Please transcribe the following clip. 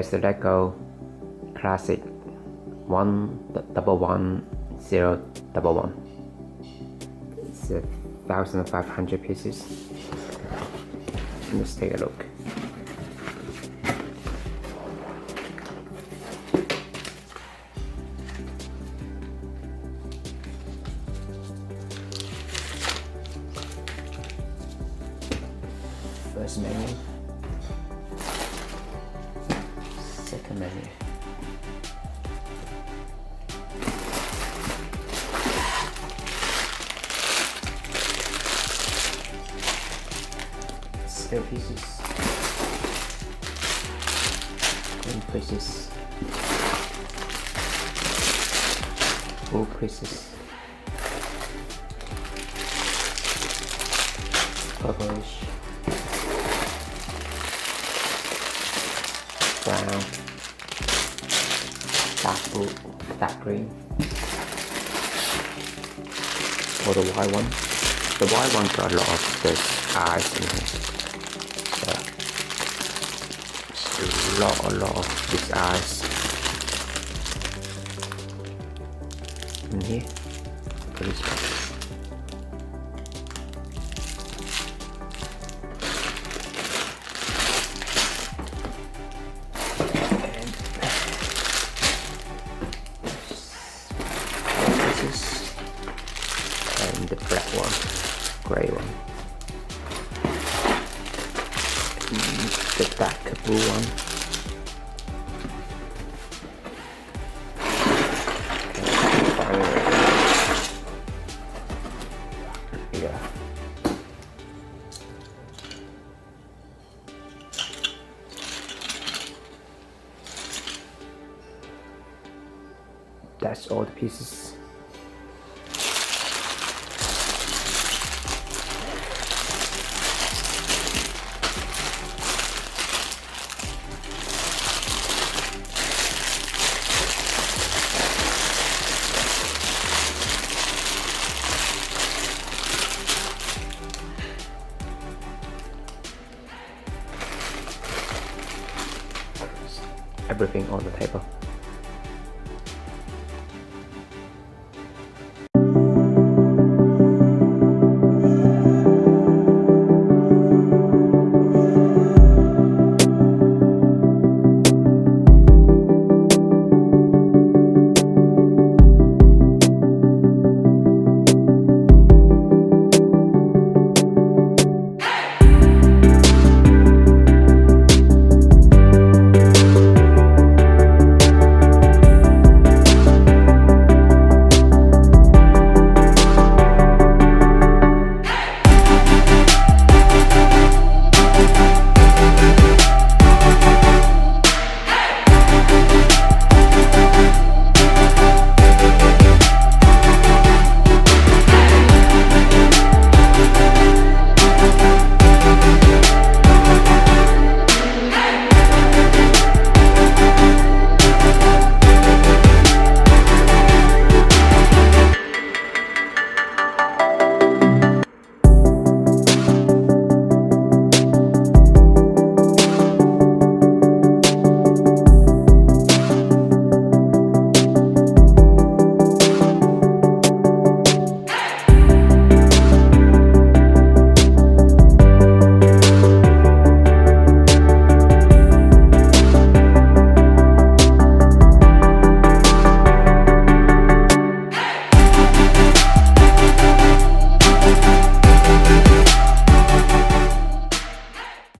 There's the Lego Classic 111011. It's 1,500 pieces. Let's take a look. First menu, second menu, scale pieces, green pieces, blue pieces, purplish, brown, dark blue, dark green, or the white one. The white one got a lot of this eyes in here. So a lot of these eyes in here. Pretty special. And the black one, grey one, and the dark blue one, yeah. That's all the pieces. Everything on the table.